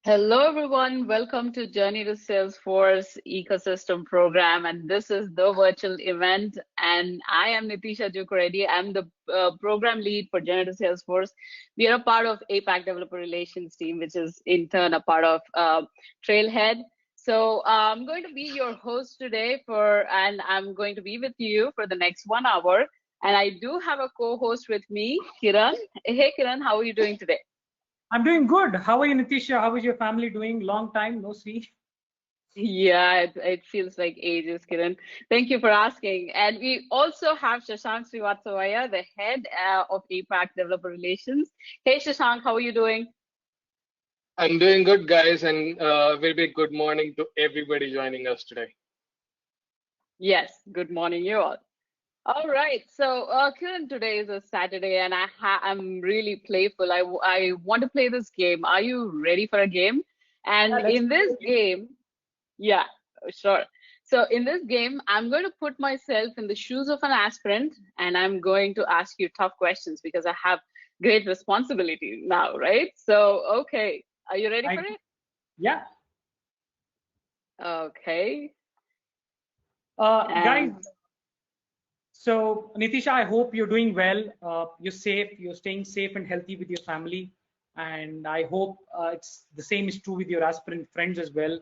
Hello, everyone. Welcome to Journey to Salesforce Ecosystem Program. And this is the virtual event. And I am Nitisha Jukuredi. I'm the program lead for Journey to Salesforce. We are a part of APAC Developer Relations team, which is in turn a part of Trailhead. So I'm going to be your host today and I'm going to be with you for the next 1 hour. And I do have a co-host with me, Kiran. Hey, Kiran, how are you doing today? I'm doing good. How are you, Nitisha? How is your family doing? Long time no see. Yeah, it feels like ages, Kiran. Thank you for asking. And we also have Shashank Srivatsavaya, the head of APAC Developer Relations. Hey, Shashank, how are you doing? I'm doing good, guys, and very big good morning to everybody joining us today. Yes, good morning, you all. All right, so Kiran, today is a Saturday, and I'm really playful. I want to play this game. Are you ready for a game? Yeah, And let's in this game, yeah, sure. So in this game, I'm going to put myself in the shoes of an aspirant and I'm going to ask you tough questions because I have great responsibility now, right? So, okay, are you ready for it? Yeah. Okay. Guys, And so Nitisha, I hope you're doing well. You're safe. You're staying safe and healthy with your family. And I hope it's the same is true with your aspirant friends as well.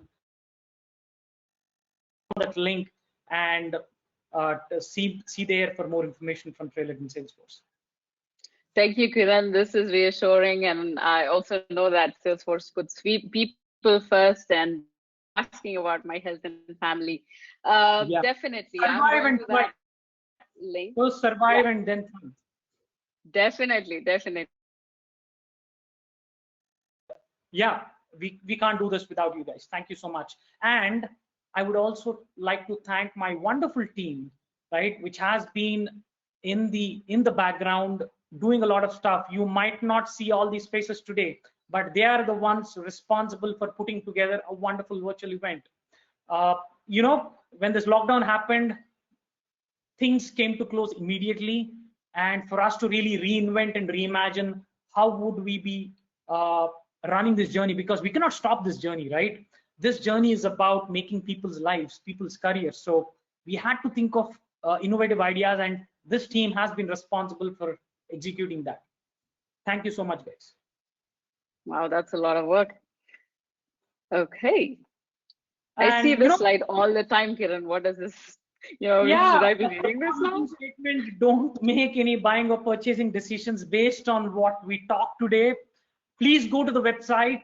That link and to see there for more information from Trailhead and Salesforce. thank you, Kiran. This is reassuring. And I also know that Salesforce puts people first and asking about my health and family. Yeah. Definitely. I'm Survive going and to that thrive. link. First Yeah, survive and then thrive. definitely. Yeah, we can't do this without you guys. Thank you so much. And I would also like to thank my wonderful team, right, which has been in the background doing a lot of stuff. You might not see all these faces today, but they are the ones responsible for putting together a wonderful virtual event. uh, when this lockdown happened, things came to close immediately, and for us to really reinvent and reimagine how would we be uh, running this journey, because we cannot stop this journey, right? This journey is about making people's lives, people's careers. So we had to think of innovative ideas, and this team has been responsible for executing that. Thank you so much, guys. Wow, that's a lot of work. Okay. I see And this slide all the time, Kiran. What is this? Should yeah, I be reading this now? statement: don't make any buying or purchasing decisions based on what we talk today. Please go to the website,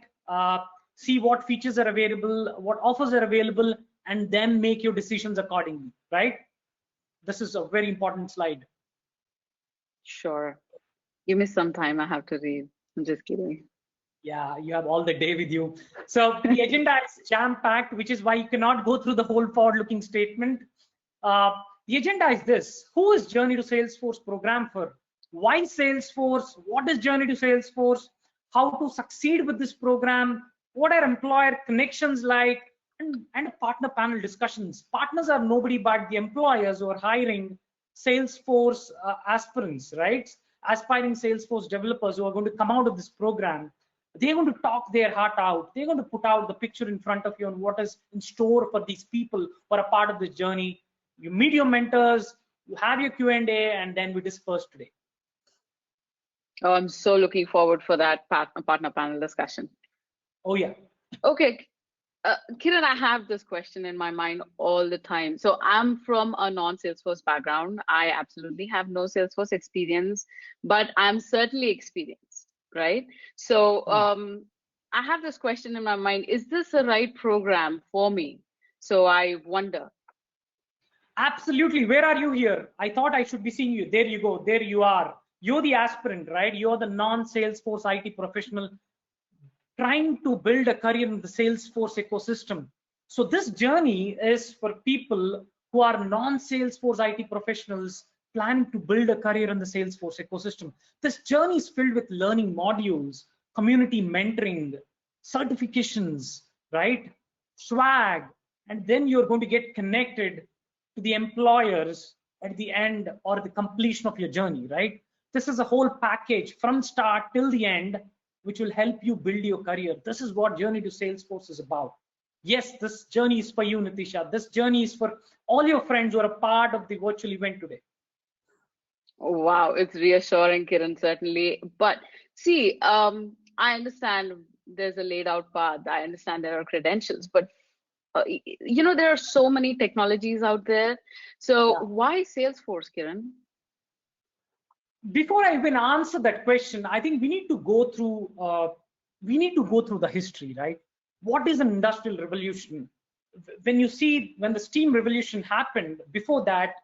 see what features are available, what offers are available, and then make your decisions accordingly, right? This is a very important slide. Sure. Give me some time. I have to read. I'm just kidding. Yeah, you have all the day with you. So the agenda is jam-packed, which is why you cannot go through the whole forward-looking statement. Uh, the agenda is this: who is Journey to Salesforce program for? Why Salesforce? What is Journey to Salesforce? How to succeed with this program? What are employer connections like? And partner panel discussions. Partners are nobody but the employers who are hiring Salesforce aspirants, right? Aspiring Salesforce developers who are going to come out of this program. They're going to talk their heart out. They're going to put out the picture in front of you on what is in store for these people who are a part of this journey. You meet your mentors, you have your Q&A, and then we disperse today. Oh, I'm so looking forward for that partner panel discussion. Oh, yeah. Okay. Kiran, I have this question in my mind all the time. So I'm from a non-Salesforce background. I absolutely have no Salesforce experience, but I'm certainly experienced, right? So I have this question in my mind: is this the right program for me? So I wonder. Absolutely. Where are you here? I thought I should be seeing you. There you go. There you are. You're the aspirant, right? You're the non-Salesforce IT professional trying to build a career in the Salesforce ecosystem. So this journey is for people who are non-Salesforce IT professionals planning to build a career in the Salesforce ecosystem. This journey is filled with learning modules, community mentoring, certifications, right? Swag, and then you're going to get connected to the employers at the end or the completion of your journey, right? This is a whole package from start till the end, which will help you build your career. This is what Journey to Salesforce is about. Yes, this journey is for you, Nitisha. This journey is for all your friends who are a part of the virtual event today. Wow, it's reassuring, Kiran, certainly. But see, I understand there's a laid out path. I understand there are credentials, but there are so many technologies out there. So Yeah. why Salesforce, Kiran? Before I even answer that question, I think we need to go through the history, right? What is an industrial revolution? When the steam revolution happened, before that,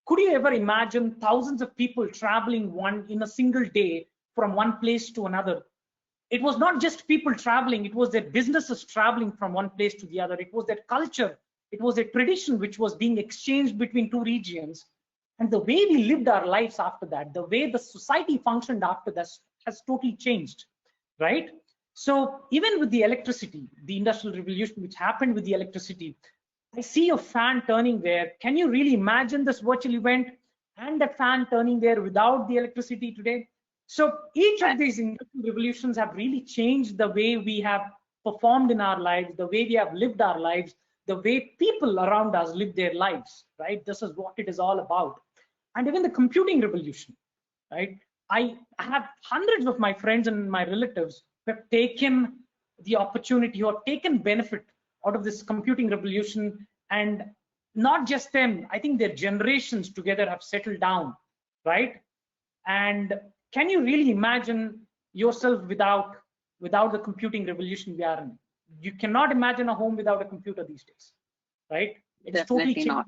could you ever imagine thousands of people traveling in a single day from one place to another? It was not just people traveling, it was their businesses traveling from one place to the other. It was their culture, it was a tradition which was being exchanged between two regions. And the way we lived our lives after that, the way the society functioned after that has totally changed, right? So even with the electricity, the industrial revolution which happened with the electricity, I see a fan turning there. Can you really imagine this virtual event and that fan turning there without the electricity today? So each of these industrial revolutions have really changed the way we have performed in our lives, the way we have lived our lives, the way people around us live their lives, right? This is what it is all about. And even the computing revolution, right? I have hundreds of my friends and my relatives who have taken the opportunity or taken benefit out of this computing revolution, and not just them, I think their generations together have settled down, right? And can you really imagine yourself without the computing revolution we are in? You cannot imagine a home without a computer these days, right? It's totally Definitely changed. not.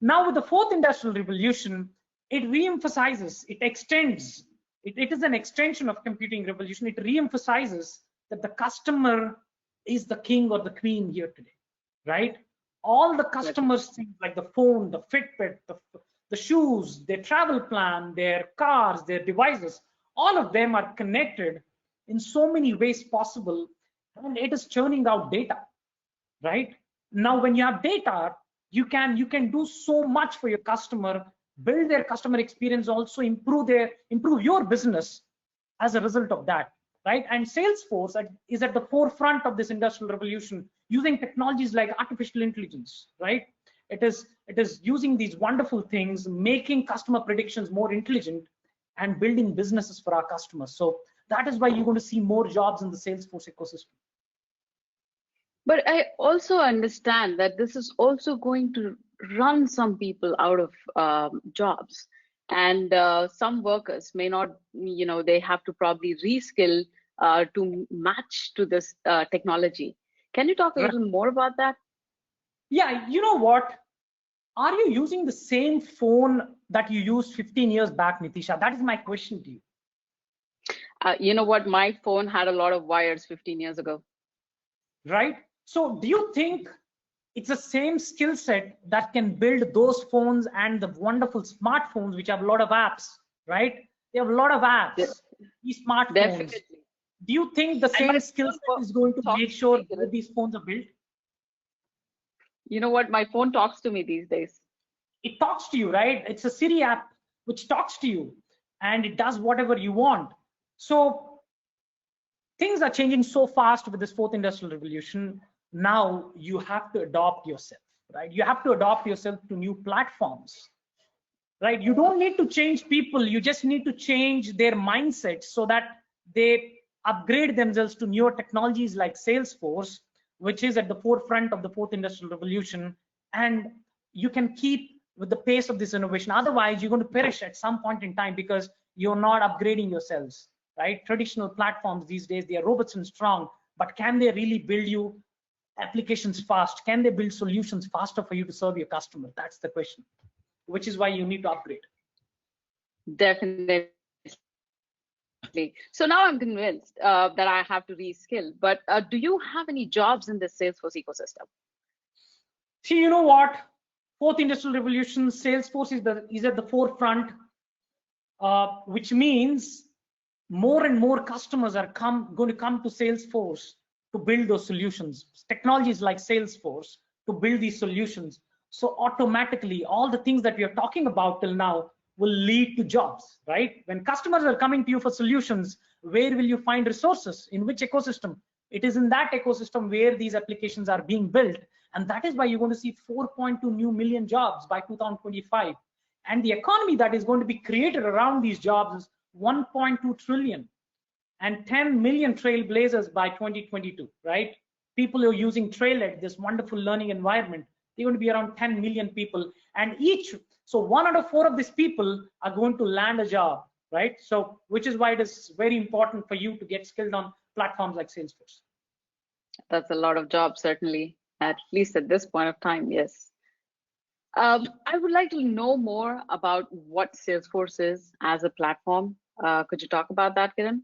Now with the fourth industrial revolution, it re-emphasizes, it extends, it is an extension of computing revolution. It re-emphasizes that the customer is the king or the queen here today, right? All the customers things like the phone, the Fitbit, the shoes, their travel plan, their cars, their devices, all of them are connected in so many ways possible, and it is churning out data, right? Now when you have data, you can do so much for your customer, build their customer experience, also improve your business as a result of that, right? And Salesforce is at the forefront of this industrial revolution, using technologies like artificial intelligence, right? It is using these wonderful things, making customer predictions more intelligent and building businesses for our customers. So that is why you're going to see more jobs in the Salesforce ecosystem. But I also understand that this is also going to run some people out of jobs, and some workers may not, they have to probably reskill to match to this technology. Can you talk a little more about that? Yeah, you know what? Are you using the same phone that you used 15 years back, Nitisha? That is my question to you. You know what? My phone had a lot of wires 15 years ago. Right? So do you think it's the same skill set that can build those phones and the wonderful smartphones which have a lot of apps, right? They have a lot of apps, these smartphones. Definitely. Do you think the same skill set is going to make sure that these phones are built? You know what? My phone talks to me these days. It talks to you, right? It's a Siri app which talks to you and it does whatever you want. So things are changing so fast with this fourth industrial revolution. Now you have to adopt yourself, right? You have to adopt yourself to new platforms, right? You don't need to change people. You just need to change their mindset so that they upgrade themselves to newer technologies like Salesforce, which is at the forefront of the fourth industrial revolution. And you can keep with the pace of this innovation. Otherwise, you're going to perish at some point in time because you're not upgrading yourselves, right? Traditional platforms these days, they are robust and strong, but can they really build you applications fast? Can they build solutions faster for you to serve your customer? That's the question, which is why you need to upgrade. Definitely. So now I'm convinced that I have to reskill. But do you have any jobs in the Salesforce ecosystem? See, you know what? Fourth industrial revolution, Salesforce is at the forefront, which means more and more customers are going to come to Salesforce to build those solutions. Technologies like Salesforce to build these solutions. So automatically, all the things that we are talking about till now will lead to jobs, right? When customers are coming to you for solutions, where will you find resources? In which ecosystem? It is in that ecosystem where these applications are being built. And that is why you're going to see 4.2 million jobs by 2025. And the economy that is going to be created around these jobs is 1.2 trillion and 10 million trailblazers by 2022, right? People who are using Trailhead, this wonderful learning environment, they're going to be around 10 million people. And so 1 out of 4 of these people are going to land a job, right? So, which is why it is very important for you to get skilled on platforms like Salesforce. That's a lot of jobs, certainly, at least at this point of time, yes. I would like to know more about what Salesforce is as a platform. Could you talk about that, Kiran?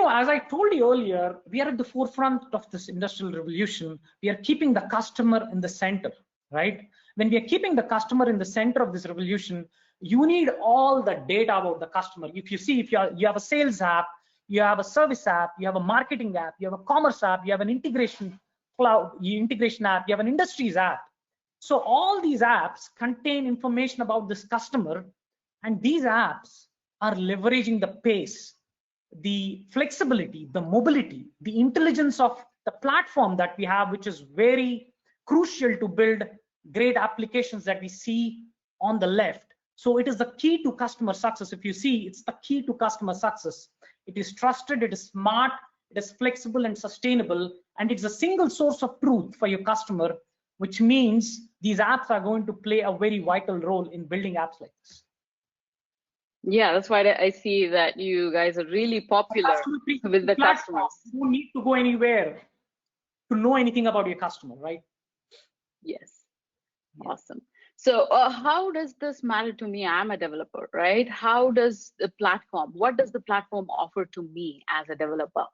As I told you earlier, we are at the forefront of this industrial revolution. We are keeping the customer in the center, right? When we are keeping the customer in the center of this revolution, you need all the data about the customer. If you have a sales app, you have a service app, you have a marketing app, you have a commerce app, you have an integration app, you have an industries app. So all these apps contain information about this customer, and these apps are leveraging the pace, the flexibility, the mobility, the intelligence of the platform that we have, which is very crucial to build great applications that we see on the left. So it is the key to customer success. If you see, it's the key to customer success. It is trusted, it is smart, it is flexible and sustainable, and it's a single source of truth for your customer, which means these apps are going to play a very vital role in building apps like this. Yeah, that's why I see that you guys are really popular with the customers. You don't need to go anywhere to know anything about your customer, right? Yes. Awesome. So how does this matter to me? I'm a developer, right? what does the platform offer to me as a developer?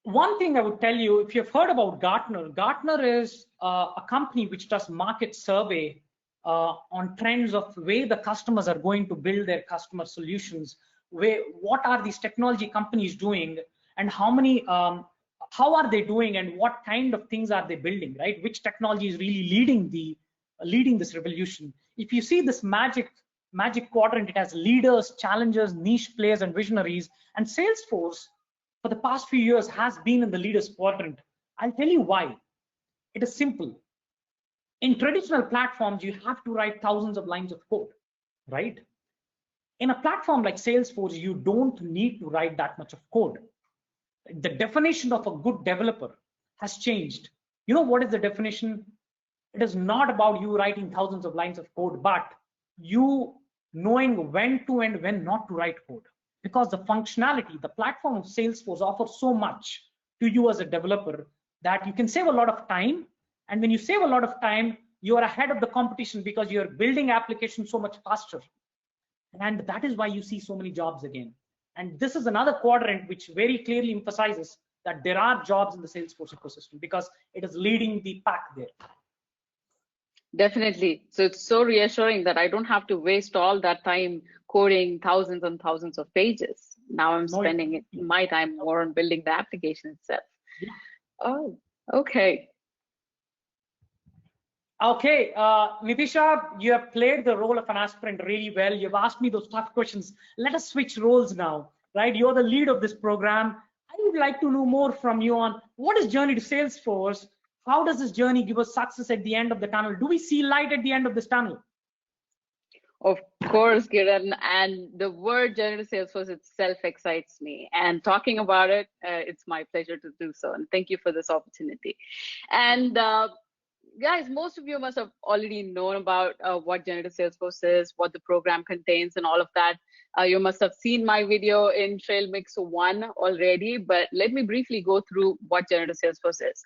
One thing I would tell you, if you've heard about Gartner is a company which does market survey on trends of where the customers are going to build their customer solutions, what are these technology companies doing, and how are they doing, and what kind of things are they building, right? Which technology is really leading this revolution? If you see this magic quadrant, it has leaders, challengers, niche players, and visionaries. And Salesforce, for the past few years, has been in the leaders quadrant. I'll tell you why. It is simple. In traditional platforms, you have to write thousands of lines of code, right? In a platform like Salesforce, you don't need to write that much of code. The definition of a good developer has changed. You know what is the definition? It is not about you writing thousands of lines of code, but you knowing when to and when not to write code. Because the functionality, the platform of Salesforce offers so much to you as a developer that you can save a lot of time. And when you save a lot of time, you are ahead of the competition because you're building applications so much faster. And that is why you see so many jobs again. And this is another quadrant which very clearly emphasizes that there are jobs in the Salesforce ecosystem because it is leading the pack there. Definitely. So it's so reassuring that I don't have to waste all that time coding thousands and thousands of pages. Now I'm spending my time more on building the application itself. Yeah. Oh, okay. Okay, Nitisha, you have played the role of an aspirant really well. You've asked me those tough questions. Let us switch roles now, right? You're the lead of this program. I would like to know more from you on what is journey to Salesforce? How does this journey give us success at the end of the tunnel? Do we see light at the end of this tunnel? Of course, Kiran, and the word journey to Salesforce itself excites me. And talking about it, it's my pleasure to do so. And thank you for this opportunity. And guys, most of you must have already known about what Journey to Salesforce is, what the program contains, and all of that. You must have seen my video in Trail Mix 1 already, but let me briefly go through what Journey to Salesforce is.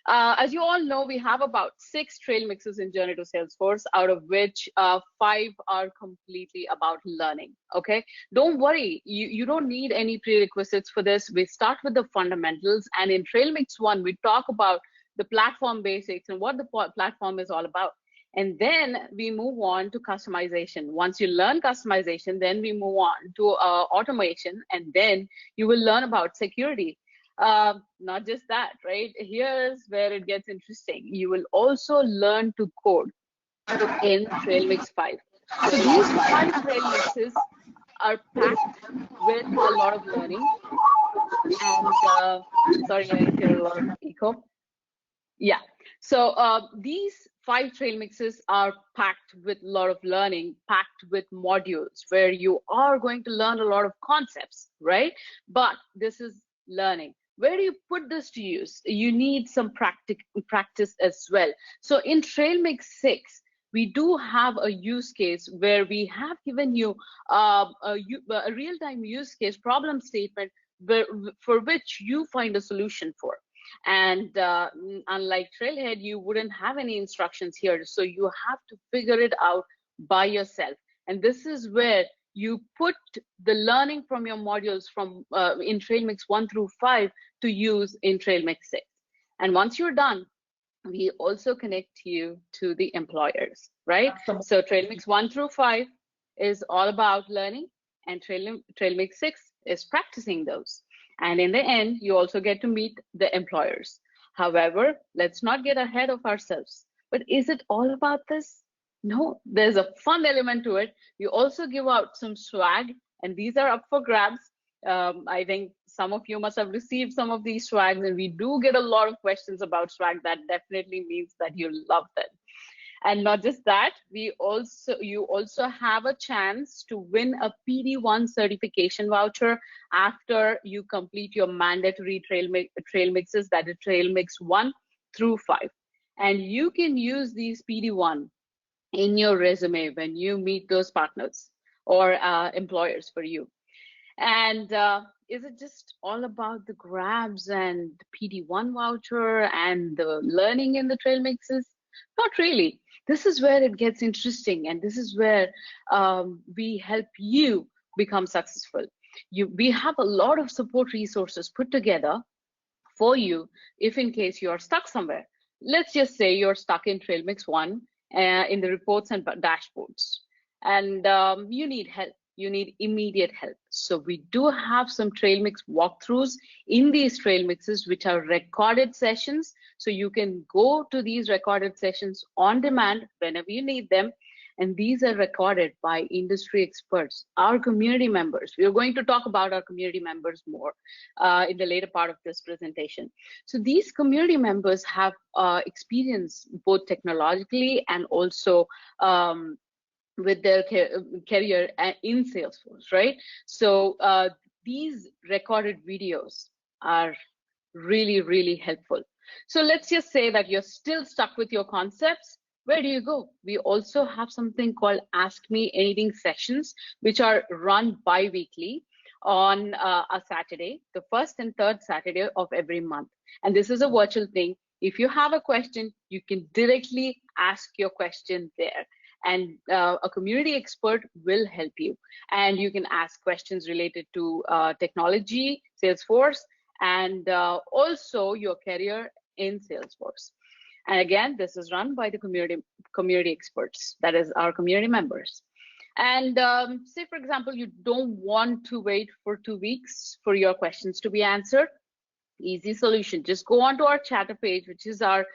As you all know, we have about 6 trail mixes in Journey to Salesforce, out of which 5 are completely about learning. Okay, don't worry, you don't need any prerequisites for this. We start with the fundamentals, and in Trail Mix 1, we talk about the platform basics and what the platform is all about. And then we move on to customization. Once you learn customization, then we move on to automation, and then you will learn about security. Not just that, right? Here's where it gets interesting. You will also learn to code in Trail Mix 5. So these 5 trail mixes are packed with a lot of learning. And sorry, I hear a lot of echo. Yeah. So these 5 trail mixes are packed with a lot of learning, packed with modules where you are going to learn a lot of concepts, right? But this is learning. Where do you put this to use? You need some practice as well. So in Trail Mix 6, we do have a use case where we have given you a real-time use case problem statement for which you find a solution for. And unlike Trailhead, you wouldn't have any instructions here. So you have to figure it out by yourself. And this is where you put the learning from your modules from in Trailmix 1 through 5 to use in Trailmix 6. And once you're done, we also connect you to the employers, right? So Trailmix 1 through 5 is all about learning, and Trailmix 6 is practicing those. And in the end, you also get to meet the employers. However, let's not get ahead of ourselves. But is it all about this? No, there's a fun element to it. We also give out some swag, and these are up for grabs. I think some of you must have received some of these swags, and we do get a lot of questions about swag. That definitely means that you love them. And not just that, you also have a chance to win a PD1 certification voucher after you complete your mandatory trail mixes, that is Trail Mix 1 through 5. And you can use these PD1 in your resume when you meet those partners or employers for you. And is it just all about the grabs and the PD1 voucher and the learning in the trail mixes? Not really. This is where it gets interesting, and this is where we help you become successful. We have a lot of support resources put together for you if in case you are stuck somewhere. Let's just say you're stuck in Trail Mix 1 in the reports and dashboards, and you need help. You need immediate help. So we do have some trail mix walkthroughs in these trail mixes, which are recorded sessions. So you can go to these recorded sessions on demand whenever you need them. And these are recorded by industry experts, our community members. We are going to talk about our community members more in the later part of this presentation. So these community members have experience both technologically and also with their career in Salesforce, right? So these recorded videos are really, really helpful. So let's just say that you're still stuck with your concepts. Where do you go? We also have something called Ask Me Anything sessions, which are run bi-weekly on a Saturday, the first and third Saturday of every month. And this is a virtual thing. If you have a question, you can directly ask your question there. And a community expert will help you. And you can ask questions related to technology, Salesforce, and also your career in Salesforce. And again, this is run by the community experts, that is our community members. And say, for example, you don't want to wait for 2 weeks for your questions to be answered. Easy solution. Just go onto our chatter page, which is our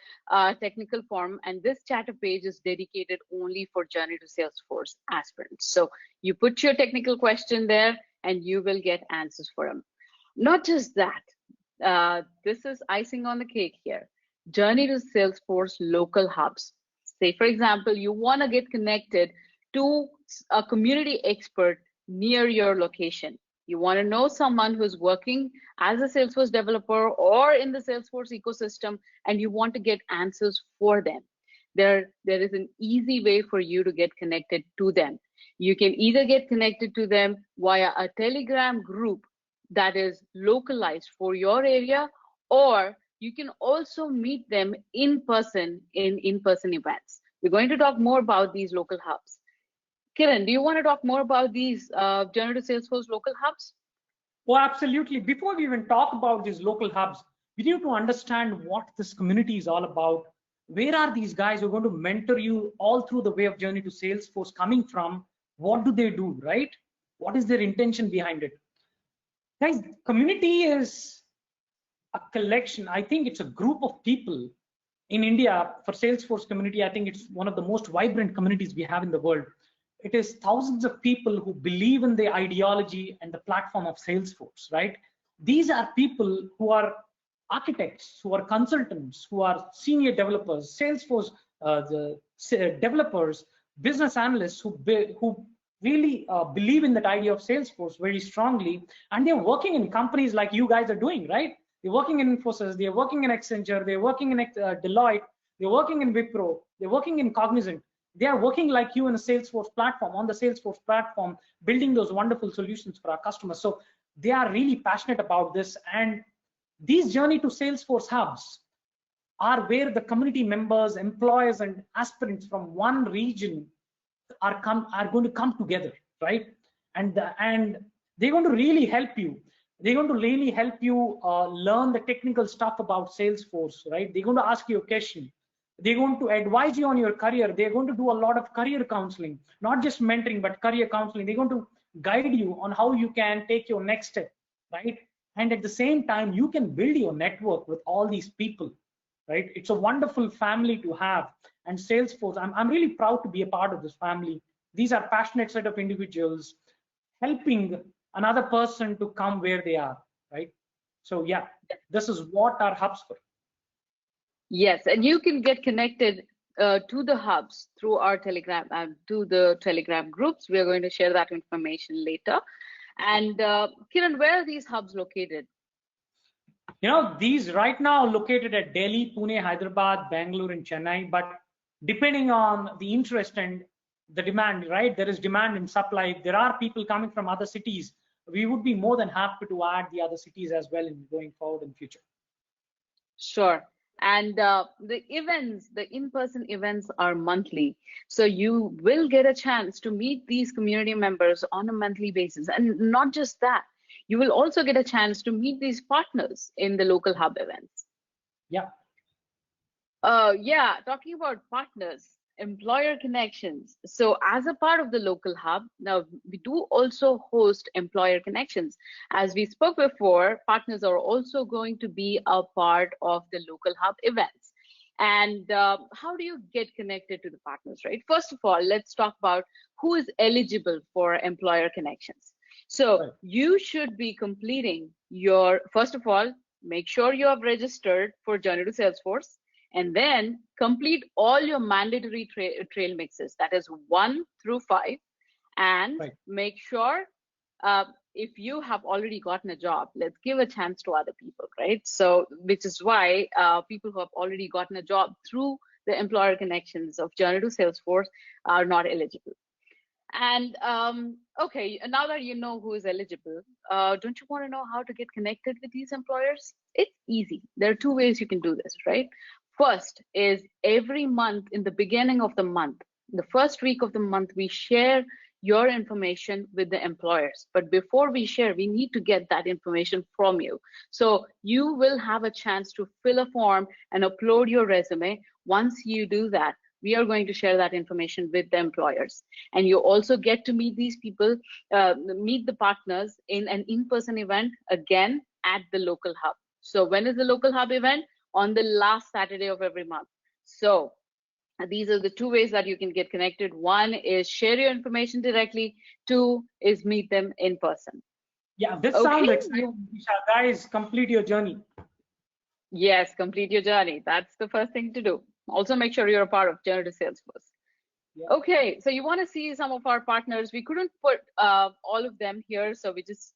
technical forum, and this chatter page is dedicated only for Journey to Salesforce aspirants. So you put your technical question there, and you will get answers for them. Not just that, this is icing on the cake here. Journey to Salesforce local hubs. Say, for example, you want to get connected to a community expert near your location. You want to know someone who's working as a Salesforce developer or in the Salesforce ecosystem, and you want to get answers for them. There is an easy way for you to get connected to them. You can either get connected to them via a Telegram group that is localized for your area, or you can also meet them in person in in-person events. We're going to talk more about these local hubs. Kiran, do you want to talk more about these Journey to Salesforce local hubs? Oh, absolutely. Before we even talk about these local hubs, we need to understand what this community is all about. Where are these guys who are going to mentor you all through the way of Journey to Salesforce coming from? What do they do, right? What is their intention behind it? Guys, community is a collection. I think it's a group of people in India. For Salesforce community, I think it's one of the most vibrant communities we have in the world. it is thousands of people who believe in the ideology and the platform of Salesforce, right? These are people who are architects, who are consultants, who are senior developers, Salesforce developers, business analysts who really believe in that idea of Salesforce very strongly, and they're working in companies like you guys are doing, right? They're working in Infosys, they're working in Accenture, they're working in Deloitte, they're working in Wipro, they're working in Cognizant. They are working like you in a Salesforce platform, on the Salesforce platform, building those wonderful solutions for our customers. So they are really passionate about this. And these journey to Salesforce hubs are where the community members, employers, and aspirants from one region are going to come together, right? And they're going to really help you. They're going to really help you learn the technical stuff about Salesforce, right? They're going to ask you a question. They're going to advise you on your career. They're going to do a lot of career counseling, not just mentoring, but career counseling. They're going to guide you on how you can take your next step, right? And at the same time, you can build your network with all these people, right? It's a wonderful family to have. And Salesforce, I'm really proud to be a part of this family. These are passionate set of individuals helping another person to come where they are, right? So yeah, this is what our hubs for. Yes, and you can get connected to the hubs through our Telegram and to the Telegram groups. We are going to share that information later. And Kiran, where are these hubs located? You know, these right now located at Delhi, Pune, Hyderabad, Bangalore, and Chennai. But depending on the interest and the demand, right? There is demand and supply. If there are people coming from other cities, we would be more than happy to add the other cities as well in going forward in future. Sure. And the events, the in-person events are monthly. So you will get a chance to meet these community members on a monthly basis. And not just that, you will also get a chance to meet these partners in the local hub events. Yeah. Yeah, talking about partners, employer connections. So as a part of the local hub, now we do also host employer connections. As we spoke before, partners are also going to be a part of the local hub events. And how do you get connected to the partners, right? First of all, let's talk about who is eligible for employer connections. So Right. you should be completing your, first of all, make sure you have registered for Journey to Salesforce, and then complete all your mandatory trail mixes, that is 1 through 5, and Right. make sure if you have already gotten a job, let's give a chance to other people, right? So which is why people who have already gotten a job through the employer connections of Journey to Salesforce are not eligible. And okay, now that you know who is eligible, don't you want to know how to get connected with these employers? It's easy. There are 2 ways you can do this, right? First is every month, in the beginning of the month, the first week of the month, we share your information with the employers. But before we share, we need to get that information from you. So you will have a chance to fill a form and upload your resume. Once you do that, we are going to share that information with the employers. And you also get to meet these people, meet the partners in an in-person event, again, at the local hub. So when is the local hub event? On the last Saturday of every month. So these are the 2 ways that you can get connected. 1 is share your information directly. 2 is meet them in person. Yeah, this sounds exciting, Nisha. Guys, complete your journey. Yes, complete your journey. That's the first thing to do. Also, make sure you're a part of Journey to Salesforce. Yeah. Okay, so you want to see some of our partners. We couldn't put all of them here, so we just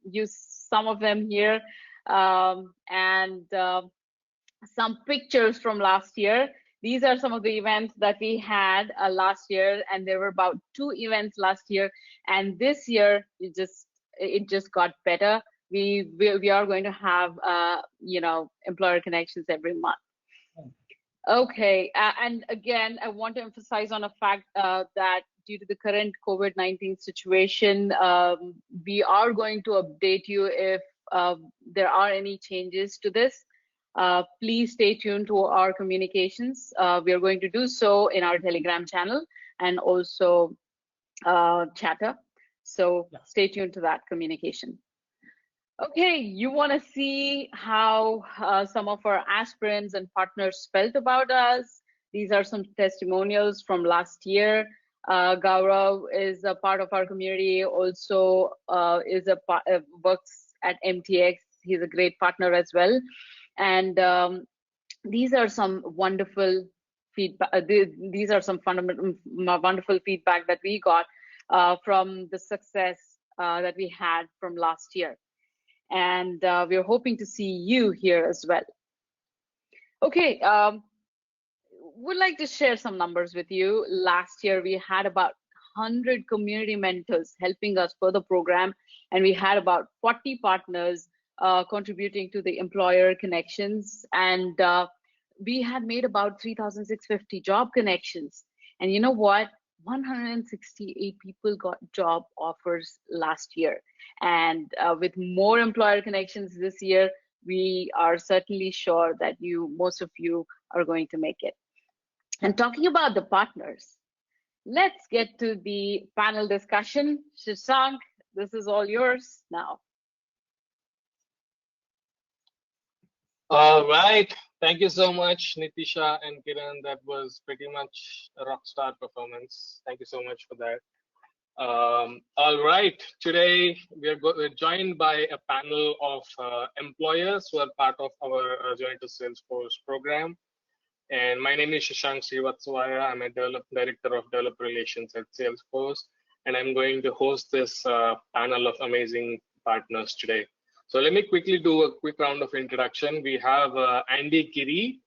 use some of them here. And some pictures from last year. These are some of the events that we had last year, and there were about 2 events last year. And this year, it just got better. We are going to have you know, employer connections every month. Okay, and again, I want to emphasize on a fact that due to the current COVID-19 situation, we are going to update you if there are any changes to this. Please stay tuned to our communications. We are going to do so in our Telegram channel and also Chatter. So stay tuned to that communication. Okay, you want to see how some of our aspirants and partners felt about us. These are some testimonials from last year. Gaurav is a part of our community, also works at MTX. He's a great partner as well. And these are some wonderful feedback. These are some fundamental, wonderful feedback that we got from the success that we had from last year. And we're hoping to see you here as well. Okay, would like to share some numbers with you. Last year, we had about 100 community mentors helping us for the program, and we had about 40 partners contributing to the employer connections, and we had made about 3,650 job connections. And you know what? 168 people got job offers last year. And with more employer connections this year, we are certainly sure that most of you are going to make it. And talking about the partners, let's get to the panel discussion. Shashank, this is all yours now. All right. Thank you so much, Nitisha and Kiran. That was pretty much a rock star performance. Thank you so much for that. All right. Today we're joined by a panel of employers who are part of our Journey to Salesforce program. And my name is Shashank Srivatsavaya. I'm a Director of Developer Relations at Salesforce. And I'm going to host this panel of amazing partners today. So let me quickly do a quick round of introduction. We have Andy Kiri,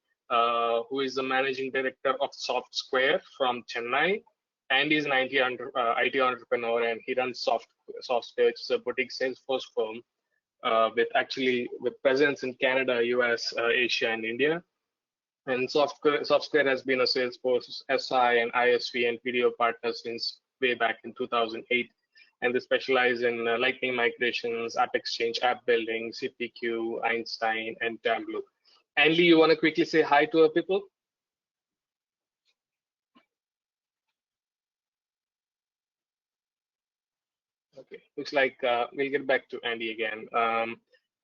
who is the Managing Director of SoftSquare from Chennai. Andy is an IT entrepreneur, and he runs SoftSquare, which is a boutique Salesforce firm with presence in Canada, US, Asia, and India. And SoftSquare has been a Salesforce SI and ISV and PDO partner since way back in 2008. And they specialize in Lightning migrations, App Exchange, app building, CPQ, Einstein, and Tableau. Andy, you want to quickly say hi to our people? Okay, looks like we'll get back to Andy again.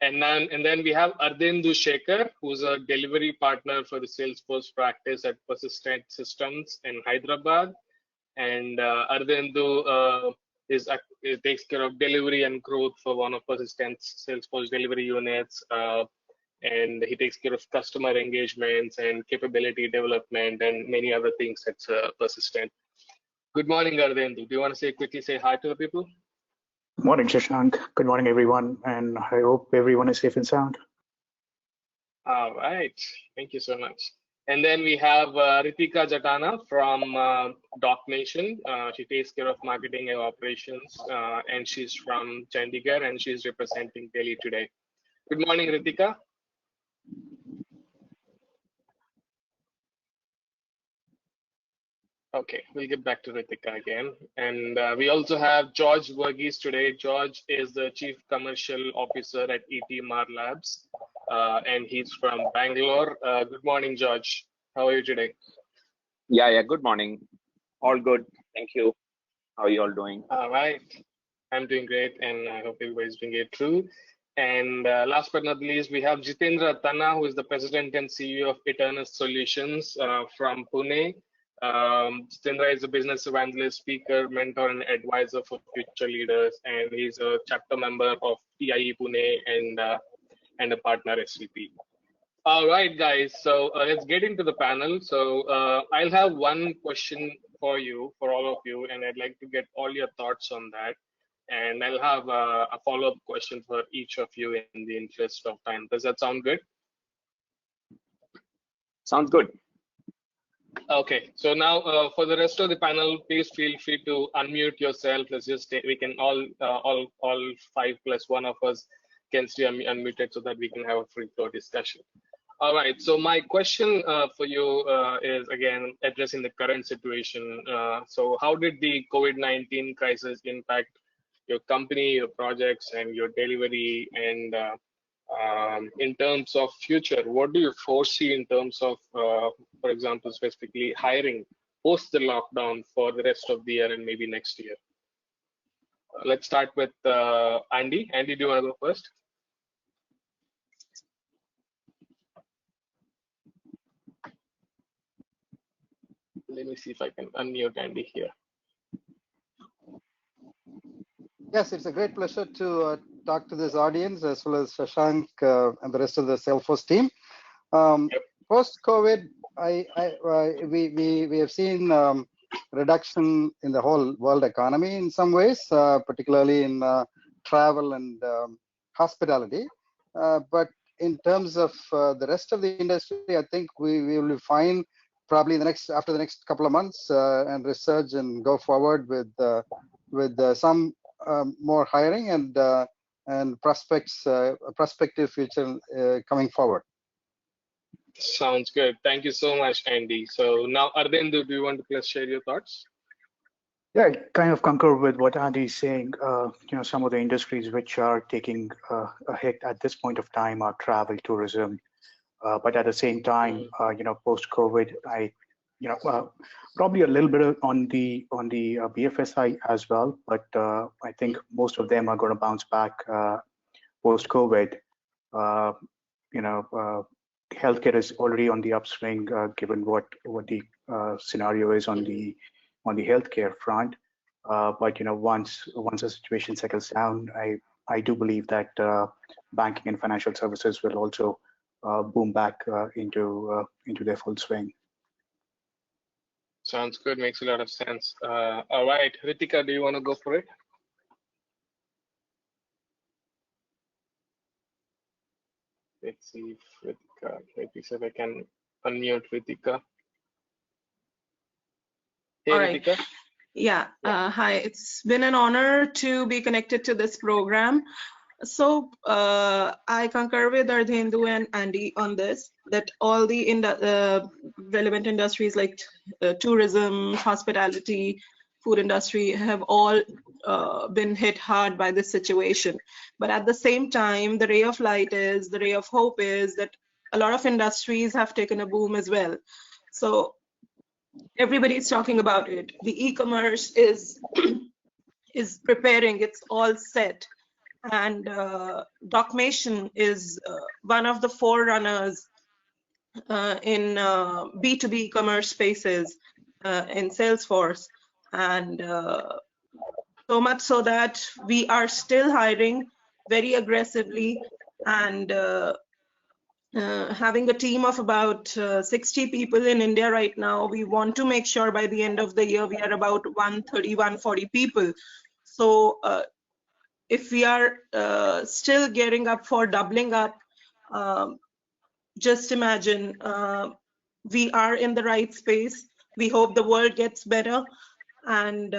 And then we have Ardhendu Shekhar, who's a delivery partner for the Salesforce practice at Persistent Systems in Hyderabad. And Ardhendu takes care of delivery and growth for one of Persistent's Salesforce delivery units. And he takes care of customer engagements and capability development and many other things at Persistent. Good morning, Ardhendu. Do you want to quickly say hi to the people? Morning, Shashank. Good morning, everyone, and I hope everyone is safe and sound. All right, thank you so much. And then we have Ritika Jatana from Doc Nation. She takes care of marketing and operations, and she's from Chandigarh, and she's representing Delhi today. Good morning, Ritika. Okay, we'll get back to Ritika again. And we also have George Verghese today. George is the Chief Commercial Officer at ET Mar Labs, and he's from Bangalore. Good morning, George. How are you today? Yeah, good morning. All good. Thank you. How are you all doing? All right. I'm doing great, and I hope everybody's doing it too. And last but not least, we have Jitendra Tanna, who is the President and CEO of Eternus Solutions from Pune. Jitendra is a business evangelist, speaker, mentor, and advisor for future leaders, and he's a chapter member of TIE Pune and a partner SVP. All right, guys. So let's get into the panel. So I'll have one question for all of you, and I'd like to get all your thoughts on that. And I'll have a follow-up question for each of you in the interest of time. Does that sound good? Sounds good. Okay, so now for the rest of the panel, please feel free to unmute yourself. Let's just we can all 5+1 of us can stay unmuted so that we can have a free flow discussion. All right, so my question for you is again addressing the current situation. So how did the COVID-19 crisis impact your company, your projects, and your delivery? And in terms of future, what do you foresee in terms of, for example, specifically hiring post the lockdown for the rest of the year and maybe next year? Let's start with Andy. Andy, do you want to go first? Let me see if I can unmute Andy here. Yes, it's a great pleasure to talk to this audience as well as Shashank and the rest of the Salesforce team. Yep. Post-COVID, we have seen reduction in the whole world economy in some ways, particularly in travel and hospitality. But in terms of the rest of the industry, I think we will find probably after the next couple of months and research and go forward with some more hiring and prospective future coming forward. Sounds good. Thank you so much, Andy. So now, Ardindu, do you want to please share your thoughts? Yeah, I kind of concur with what Andy is saying. Some of the industries which are taking a hit at this point of time are travel, tourism. But at the same time, post-COVID, probably a little bit on the BFSI as well. But I think most of them are going to bounce back post-COVID. Healthcare is already on the upswing, given what the scenario is on the healthcare front. But once the situation settles down, I do believe that banking and financial services will also boom back into their full swing. Sounds good. Makes a lot of sense. All right, Ritika, do you want to go for it? Let's see if Ritika, maybe if I can unmute Ritika. Hey, All right. Ritika. Yeah. Hi. It's been an honor to be connected to this program. So I concur with Ardhendu and Andy on this, that all the relevant industries like tourism, hospitality, food industry have all been hit hard by this situation. But at the same time, the ray of hope is that a lot of industries have taken a boom as well. So everybody's talking about it. The e-commerce is preparing, it's all set. And Docmation is one of the forerunners in B2B commerce spaces in Salesforce. And so much so that we are still hiring very aggressively and having a team of about 60 people in India right now. We want to make sure by the end of the year we are about 130, 140 people. So if we are still gearing up for doubling up, just imagine we are in the right space. We hope the world gets better, and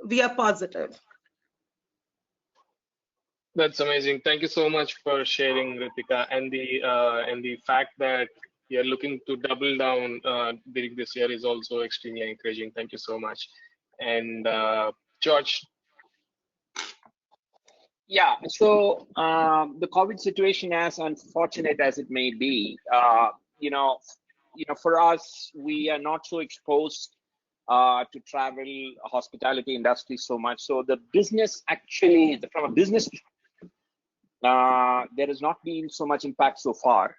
we are positive. That's amazing. Thank you so much for sharing, Ritika, and the fact that you're looking to double down during this year is also extremely encouraging. Thank you so much. And George. Yeah, so the COVID situation, as unfortunate as it may be, for us, we are not so exposed to travel, hospitality industry so much. So the business actually, from a business, there has not been so much impact so far.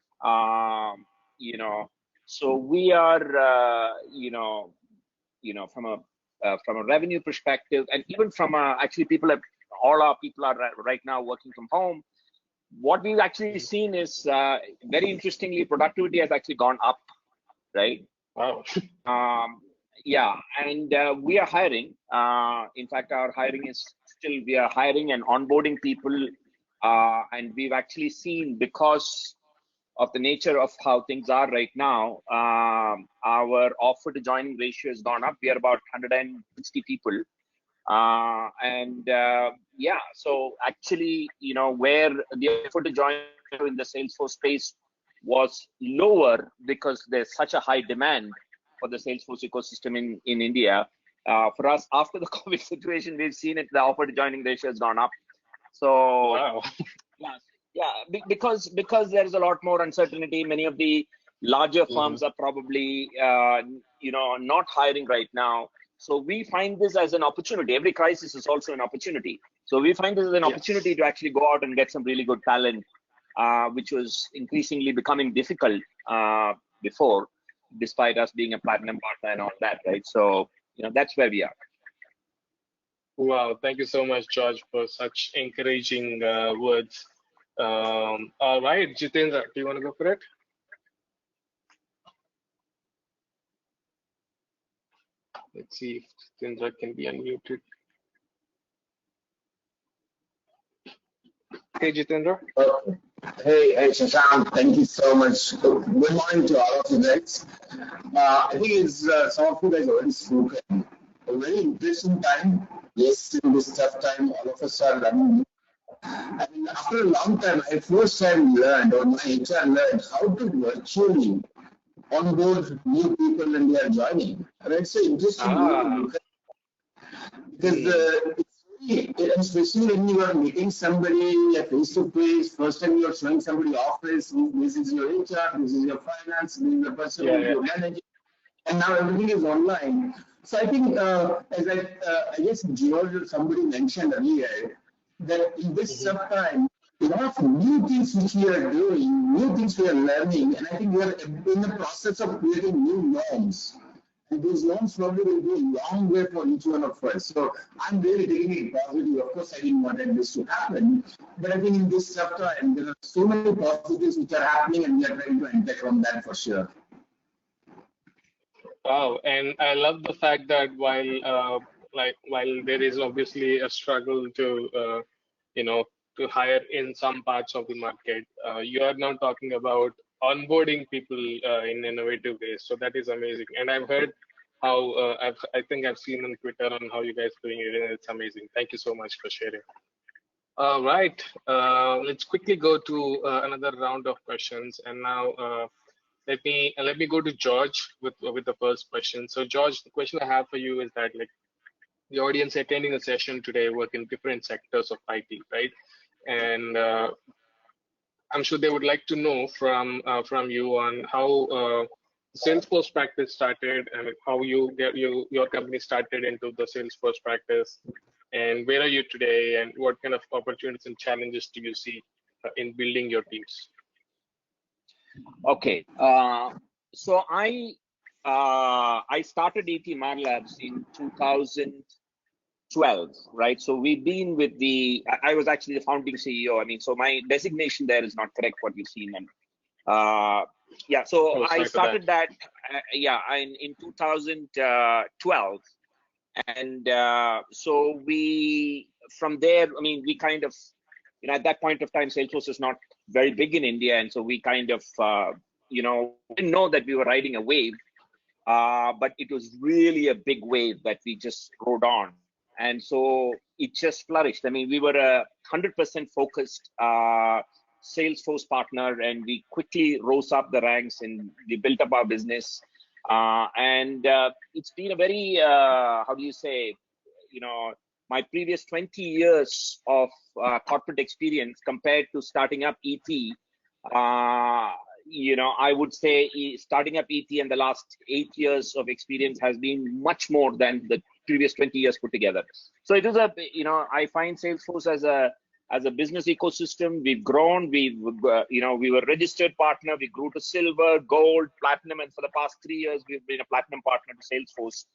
So we are, from a revenue perspective, and even from actually all our people are right now working from home. What we've actually seen is very interestingly, productivity has actually gone up, right? Wow. Yeah, and we are hiring. In fact, our hiring is still, we are hiring and onboarding people. And we've actually seen, because of the nature of how things are right now, our offer to joining ratio has gone up. We are about 160 people. Yeah, so actually, where the effort to join in the Salesforce space was lower because there's such a high demand for the Salesforce ecosystem in India. For us, after the COVID situation, we've seen it, the offer to joining ratio has gone up. So, wow. Yeah, because there's a lot more uncertainty. Many of the larger firms are probably, not hiring right now. So we find this as an opportunity. Every crisis is also an opportunity. So we find this as an opportunity to actually go out and get some really good talent, which was increasingly becoming difficult before, despite us being a platinum partner and all that, right? So, that's where we are. Wow, thank you so much, George, for such encouraging words. All right, Jitendra, do you want to go for it? Let's see if Jitendra can be unmuted. Hey, Jitendra. Hey, Shashank, thank you so much. Good morning to all of you guys. I think it's some of you guys already spoken. A very interesting time. Yes, in this tough time, all of us are learning. I mean, after a long time, I first time learned, or my HR learned, how to virtually onboard new people when they are joining. And it's so interesting to Ah, look at because especially when you are meeting somebody face to face, first time you are showing somebody office, this is your HR, this is your finance, this is the person yeah, who is yeah. your manager, and now everything is online. So I think, as I guess George or somebody mentioned earlier, that in this Mhm. sub time, a lot of new things which we are doing, new things we are learning, and I think we are in the process of creating new norms. And those norms probably will go a long way for each one of us. So I'm really taking it positive. Of course, I didn't want this to happen, but I think in this tough time, there are so many positives which are happening, and we are trying to enter on that for sure. Wow, and I love the fact that while there is obviously a struggle to you know to hire in some parts of the market, you are now talking about onboarding people in innovative ways. So that is amazing. And I've heard how I think I've seen on Twitter on how you guys doing it, and it's amazing. Thank you so much for sharing. All right, let's quickly go to another round of questions, and now. Let me go to George with the first question. So George, the question I have for you is that like the audience attending the session today work in different sectors of IT, right? And I'm sure they would like to know from you on how Salesforce practice started and how your company started into the Salesforce practice, and where are you today, and what kind of opportunities and challenges do you see in building your teams? Okay. So I started ET Mar Labs in 2012, right? So we've been with I was actually the founding CEO. I mean, so my designation there is not correct what you've seen. And yeah, so Oh, I sorry for that. started that, yeah, in 2012. And so from there, I mean, we kind of, at that point of time, Salesforce is not very big in India. And so we kind of, didn't know that we were riding a wave, but it was really a big wave that we just rode on. And so it just flourished. I mean, we were a 100% focused Salesforce partner, and we quickly rose up the ranks and we built up our business. And it's been a very, how do you say, my previous 20 years of corporate experience compared to starting up ET, I would say starting up ET in the last 8 years of experience has been much more than the previous 20 years put together. So it is I find Salesforce as a business ecosystem. We've grown. We were registered partner. We grew to silver, gold, platinum, and for the past 3 years, we've been a platinum partner to Salesforce.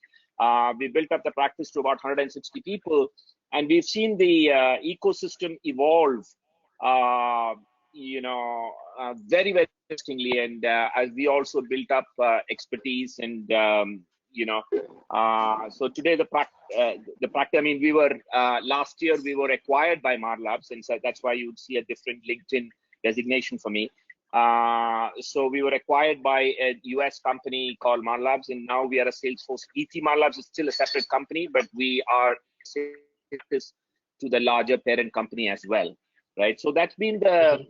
We built up the practice to about 160 people, and we've seen the ecosystem evolve, very, very interestingly. And as we also built up expertise, and so today the practice. I mean, we were last year we were acquired by Mar Labs, and so that's why you would see a different LinkedIn designation for me. So we were acquired by a US company called Mar Labs, and now we are a Salesforce. ET Mar Labs is still a separate company, but we are to the larger parent company as well, right? So that's been the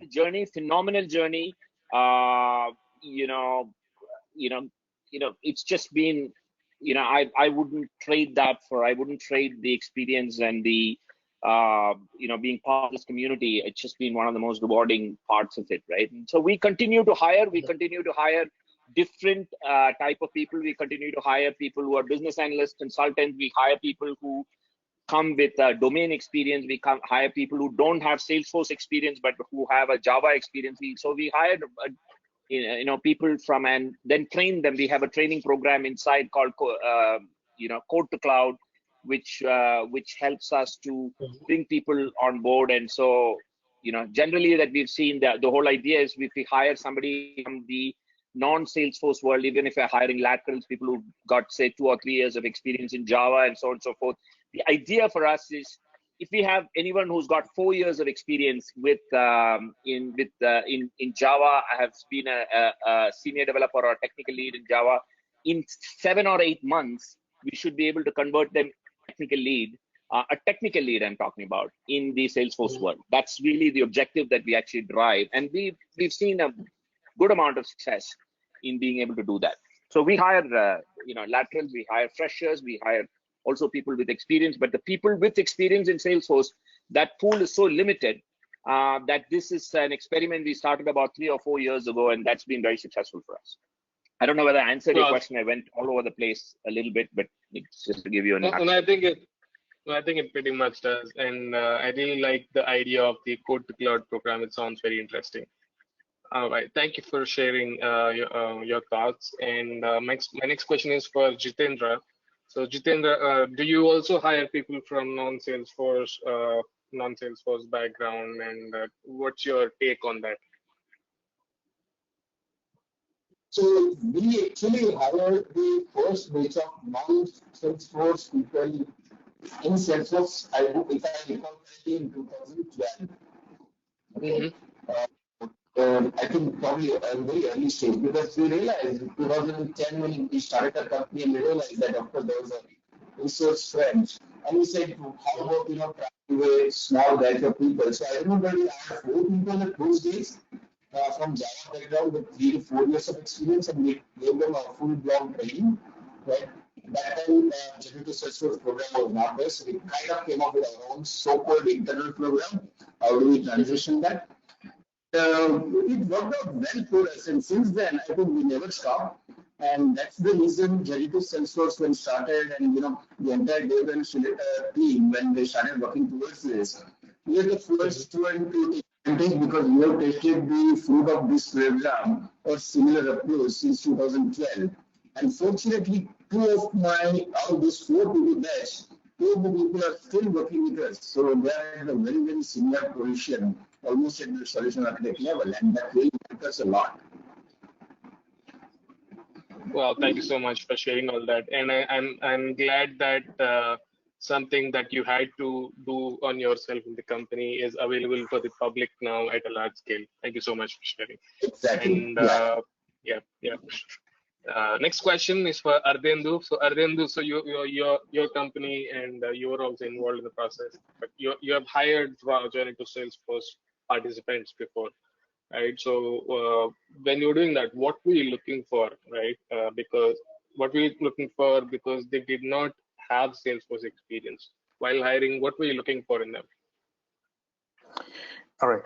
journey, phenomenal journey. It's just been, I wouldn't trade the experience and the being part of this community. It's just been one of the most rewarding parts of it, right? And so we continue to hire different type of people. We continue to hire people who are business analysts, consultants. We hire people who come with domain experience. We hire people who don't have Salesforce experience, but who have a Java experience. So we hired people from, and then train them. We have a training program inside called Code to Cloud, which helps us to bring people on board. And so, generally that we've seen that the whole idea is if we hire somebody from the non-Salesforce world, even if we're hiring laterals, people who got say 2 or 3 years of experience in Java and so on and so forth, the idea for us is if we have anyone who's got 4 years of experience in Java, I have been a senior developer or a technical lead in Java, in 7 or 8 months, we should be able to convert them technical lead, a technical lead I'm talking about, in the Salesforce world. That's really the objective that we actually drive. And we've seen a good amount of success in being able to do that. So we hire, laterals, we hire freshers, we hire also people with experience, but the people with experience in Salesforce, that pool is so limited that this is an experiment we started about 3 or 4 years ago, and that's been very successful for us. I don't know whether I answered your question. I went all over the place a little bit, but it's just to give you an and I think it pretty much does. And I really like the idea of the code to cloud program. It sounds very interesting. All right, thank you for sharing your thoughts. And my next question is for Jitendra. So Jitendra, do you also hire people from non-Salesforce background, and what's your take on that? So we actually hired the first batch of non-Salesforce people in Salesforce, if I recall correctly, in 2012. Okay. I think probably a very early stage, because we realized in 2010 when we started the company, and we realized that of course there was a resource crunch, and we said, how about trying to a small batch of people. So I remember we hired 4 people at those days from Java background with 3 to 4 years of experience, and we gave them a full-blown training. Right? That time, Generative Salesforce program was not there, so we kind of came up with our own so-called internal program. How do we transition that? It worked out well for us, and since then, I think we never stopped. And that's the reason Generative Salesforce, when started, and the entire Dev and Shilita team, when they started working towards this, we are the first one to take advantage, because we have tasted the fruit of this program or similar approach since 2012. And fortunately, out of this 4 people batch, 2 of the people are still working with us. So they are at a very, very senior position, almost at the solution architect level, and that really helped us a lot. Well, thank you so much for sharing all that, and I'm glad that something that you had to do on yourself in the company is available for the public now at a large scale. Thank you so much for sharing. Exactly. And yeah. Next question is for Ardhendu. So Ardhendu, so your company, and you were also involved in the process, but you have hired Generative Salesforce participants before, right? So when you're doing that, what were you looking for, right? Because they did not have Salesforce experience. While hiring, what were you looking for in them? All right.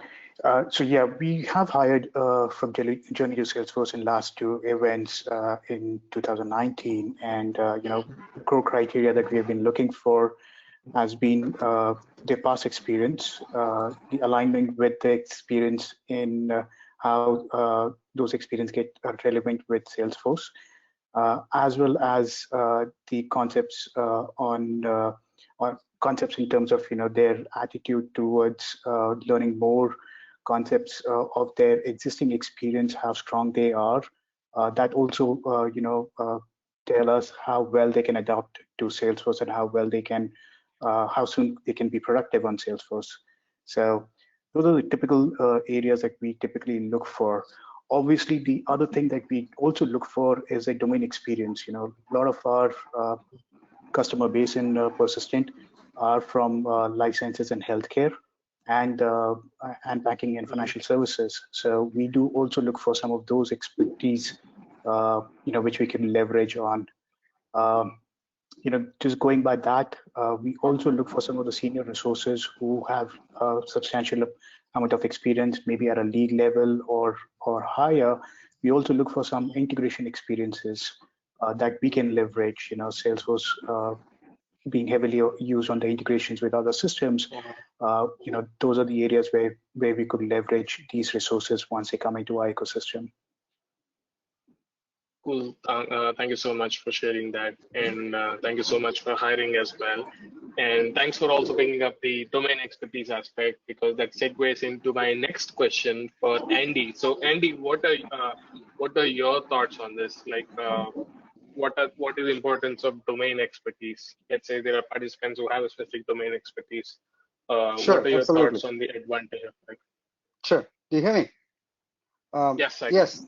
So yeah, we have hired from Journey to Salesforce in last 2 events in 2019, and core criteria that we have been looking for has been their past experience, the alignment with the experience in how those experience get relevant with Salesforce, as well as the concepts on concepts in terms of their attitude towards learning more, concepts of their existing experience, how strong they are. That also tell us how well they can adapt to Salesforce, and how well they can how soon they can be productive on Salesforce. So those are the typical areas that we typically look for. Obviously, the other thing that we also look for is a domain experience. A lot of our customer base in Persistent are from life sciences and healthcare, and banking and financial services. So we do also look for some of those expertise, which we can leverage on. Just going by that, we also look for some of the senior resources who have a substantial amount of experience, maybe at a lead level or higher. We also look for some integration experiences that we can leverage. Salesforce being heavily used on the integrations with other systems. Those are the areas where we could leverage these resources once they come into our ecosystem. Cool. Thank you so much for sharing that, and thank you so much for hiring as well. And thanks for also bringing up the domain expertise aspect, because that segues into my next question for Andy. So, Andy, what are your thoughts on this? Like, what is the importance of domain expertise? Let's say there are participants who have a specific domain expertise. What Sure, are your absolutely. thoughts on the advantage of that? Sure. Do you hear me? Yes, I can. Yes.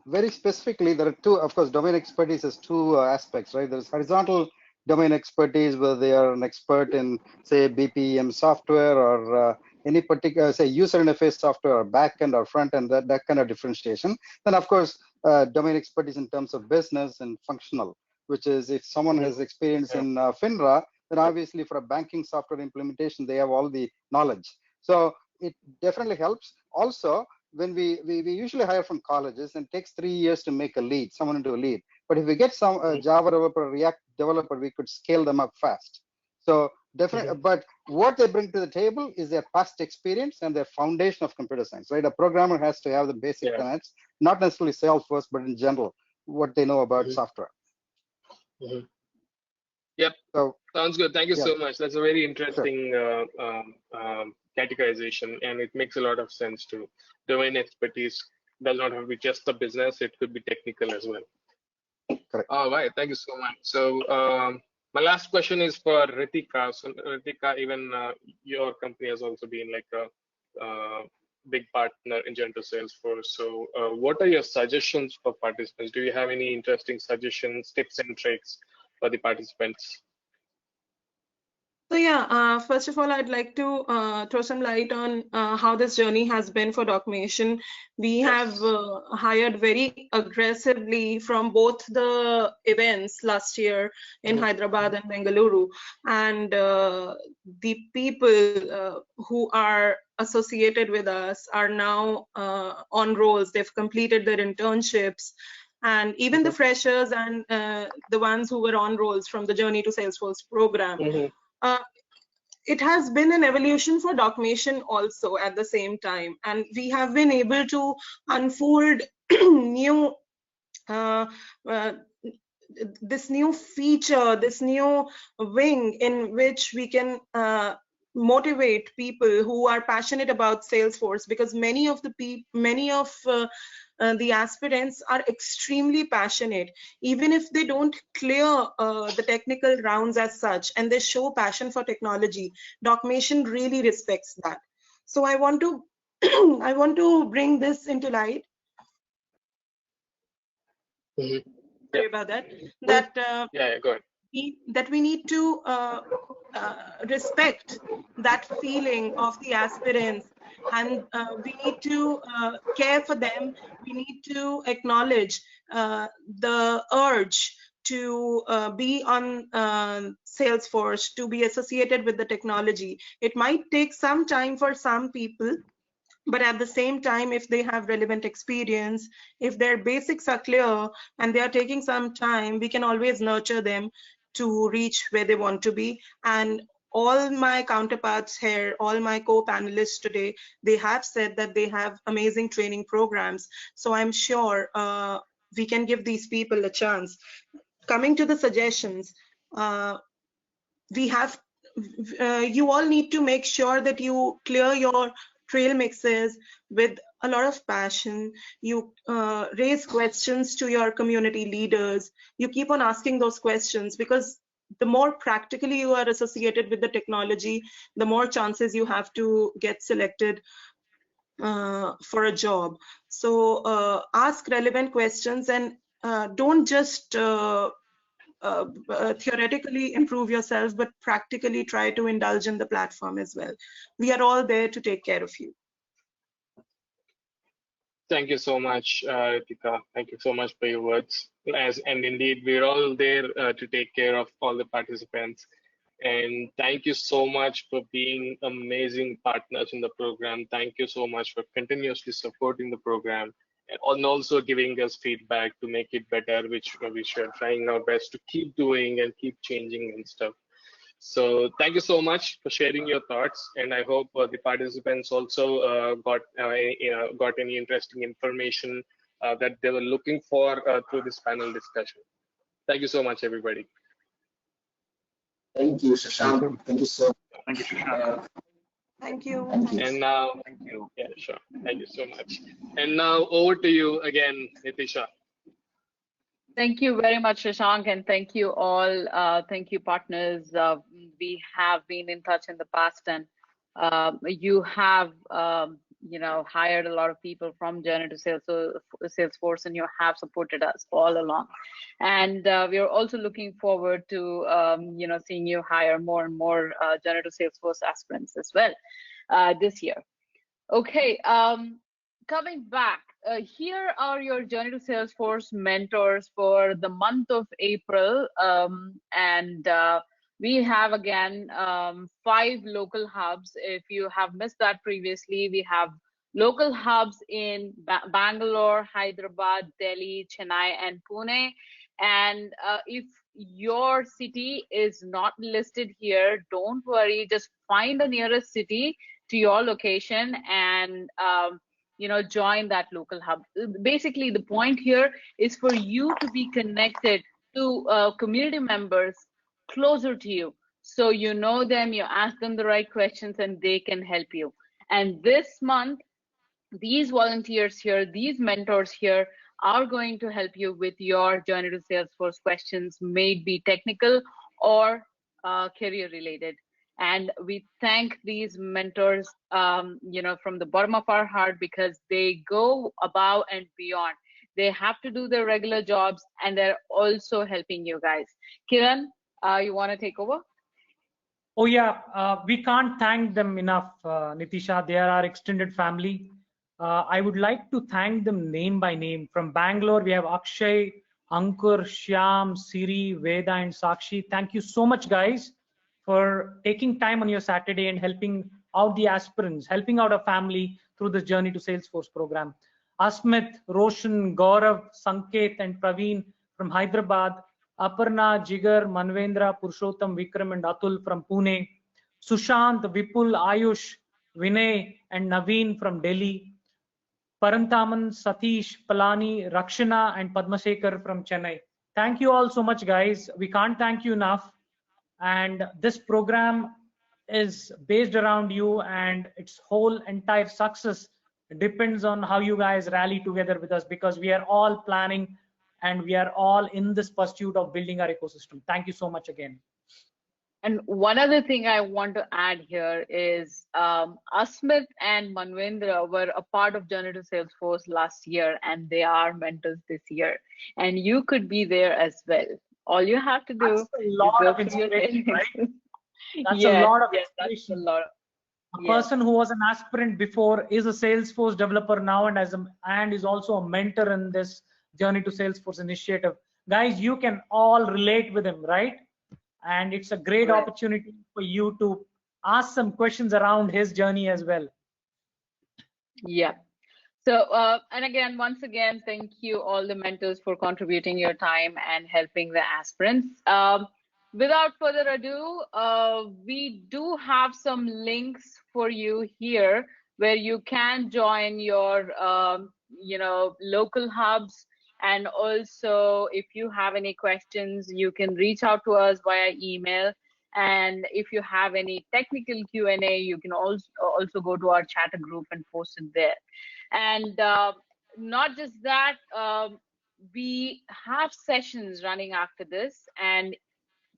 Very specifically, there are two, of course, domain expertise has two aspects, right? There's horizontal domain expertise where they are an expert in, say, BPM software or any particular, say, user interface software or backend or front end, that kind of differentiation. Then, of course, domain expertise in terms of business and functional, which is if someone has experience Yeah. in FINRA, then obviously for a banking software implementation, they have all the knowledge. So it definitely helps. Also, when we usually hire from colleges, and it takes 3 years to make a lead, someone into a lead. But if we get some Java developer, React developer, we could scale them up fast. So definitely, but what they bring to the table is their past experience and their foundation of computer science, right? A programmer has to have the basic tenets, not necessarily Salesforce, but in general, what they know about software. Yep. So sounds good. Thank you yeah. so much. That's a very interesting Sure. categorization, and it makes a lot of sense too. Domain expertise does not have to be just the business; it could be technical as well. Correct. All right. Thank you so much. So my last question is for Ritika. So Ritika, even your company has also been like a big partner in Gentle Salesforce. So what are your suggestions for participants? Do you have any interesting suggestions, tips and tricks for the participants? So yeah, first of all, I'd like to throw some light on how this journey has been for Docmation. We have hired very aggressively from both the events last year in Hyderabad and Bengaluru, and the people who are associated with us are now on roles. They've completed their internships, and even the freshers and the ones who were on roles from the Journey to Salesforce program. It has been an evolution for Docmation also at the same time, and we have been able to unfold new this new feature, this new wing in which we can motivate people who are passionate about Salesforce, because many of the aspirants are extremely passionate, even if they don't clear the technical rounds as such, and they show passion for technology. Docmation really respects that. So I want to I want to bring this into light. Sorry about that. Yeah, go ahead. That we need to respect that feeling of the aspirants, and we need to care for them. We need to acknowledge the urge to be on Salesforce, to be associated with the technology. It might take some time for some people, but at the same time, if they have relevant experience, if their basics are clear and they are taking some time, we can always nurture them to reach where they want to be. And all my counterparts here, all my co-panelists today, they have said that they have amazing training programs. So I'm sure we can give these people a chance. Coming to the suggestions, we have, you all need to make sure that you clear your trail mixes with a lot of passion. You raise questions to your community leaders. You keep on asking those questions, because the more practically you are associated with the technology, the more chances you have to get selected for a job. So ask relevant questions, and don't just theoretically improve yourself, but practically try to indulge in the platform as well. We are all there to take care of you. Thank you so much, Ritika. Thank you so much for your words. And indeed, we're all there to take care of all the participants. And thank you so much for being amazing partners in the program. Thank you so much for continuously supporting the program and also giving us feedback to make it better, which we are trying our best to keep doing and keep changing and stuff. So thank you so much for sharing your thoughts, and I hope the participants also got any interesting information that they were looking for through this panel discussion. Thank you so much, everybody. Thank you, Shashank. Thank you so much. Thank you, Shashank. Thank you. Thank you. And now, yeah, sure. Thank you so much. And now over to you again, Nitisha. Thank you very much, Shashank, and thank you all. Thank you, partners. We have been in touch in the past, and you have, hired a lot of people from Journey to Salesforce, and you have supported us all along. And we are also looking forward to, seeing you hire more and more Journey to Salesforce aspirants as well this year. Okay. Coming back, here are your Journey to Salesforce mentors for the month of April. And we have, again, 5 local hubs. If you have missed that previously, we have local hubs in Bangalore, Hyderabad, Delhi, Chennai, and Pune. And if your city is not listed here, don't worry, just find the nearest city to your location and join that local hub. Basically, the point here is for you to be connected to community members closer to you, so you know them, you ask them the right questions, and they can help you. And this month, these volunteers here, these mentors here, are going to help you with your Journey to Salesforce questions, may it be technical or career related. And we thank these mentors, from the bottom of our heart, because they go above and beyond. They have to do their regular jobs, and they're also helping you guys. Kiran, you want to take over? Oh yeah, we can't thank them enough, Nitisha. They are our extended family. I would like to thank them name by name. From Bangalore, we have Akshay, Ankur, Shyam, Siri, Veda, and Sakshi. Thank you so much, guys, for taking time on your Saturday and helping out the aspirants, helping out a family through this Journey to Salesforce program. Asmit, Roshan, Gaurav, Sanket, and Praveen from Hyderabad, Aparna, Jigar, Manvendra, Purushottam, Vikram, and Atul from Pune, Sushant, Vipul, Ayush, Vinay, and Naveen from Delhi, Parantaman, Satish, Palani, Rakshana, and Padmasekar from Chennai. Thank you all so much, guys. We can't thank you enough. And this program is based around you, and its whole entire success depends on how you guys rally together with us, because we are all planning and we are all in this pursuit of building our ecosystem. Thank you so much again. And one other thing I want to add here is Asmit and Manvendra were a part of Journey to Salesforce last year, and they are mentors this year. And you could be there as well. All you have to do That's a lot of inspiration, right? That's yes, a lot of yes, inspiration. that's a lot. A person who was an aspirant before is a Salesforce developer now, and is also a mentor in this Journey to Salesforce initiative. Guys, you can all relate with him, right? And it's a great opportunity for you to ask some questions around his journey as well. Yeah. So, and again, once again, thank you all the mentors for contributing your time and helping the aspirants. Without further ado, we do have some links for you here where you can join your, local hubs. And also, if you have any questions, you can reach out to us via email. And if you have any technical Q&A, you can also go to our chatter group and post it there. And not just that, we have sessions running after this, and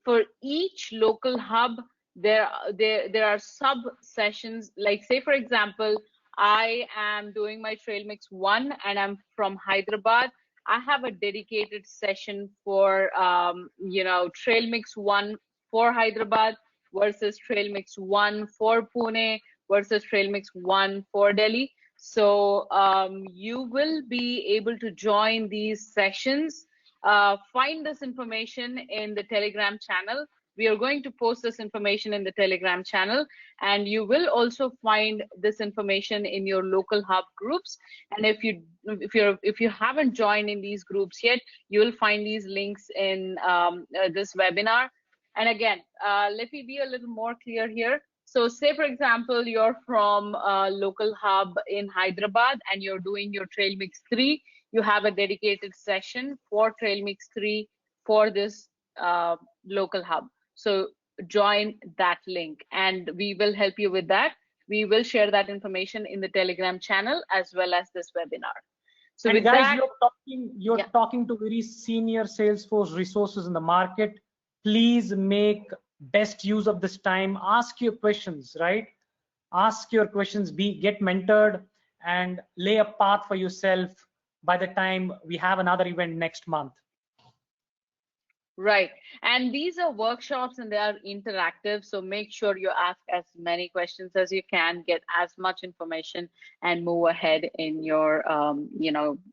for each local hub, there are sub sessions. Like, say for example, I am doing my Trail Mix 1 and I'm from Hyderabad. I have a dedicated session for Trail Mix 1 for Hyderabad versus Trail Mix 1 for Pune versus Trail Mix 1 for Delhi. So you will be able to join these sessions. Find this information in the Telegram channel. We are going to post this information in the Telegram channel, and you will also find this information in your local hub groups. And if you haven't joined in these groups yet, you will find these links in this webinar. And again, let me be a little more clear here. So say, for example, you're from a local hub in Hyderabad and you're doing your Trail Mix 3. You have a dedicated session for Trail Mix 3 for this local hub. So join that link and we will help you with that. We will share that information in the Telegram channel as well as this webinar. So and with guys, that, you're talking to very senior Salesforce resources in the market. Please make best use of this time. Ask your questions, right? Ask your questions, get mentored, and lay a path for yourself by the time we have another event next month. Right. And these are workshops and they are interactive. So make sure you ask as many questions as you can, get as much information and move ahead in your,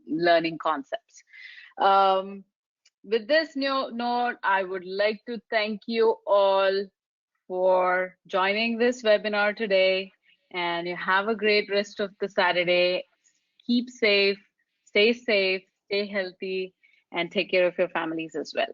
learning concepts. With this new note, I would like to thank you all for joining this webinar today, and you have a great rest of the Saturday. Keep safe, stay healthy, and take care of your families as well.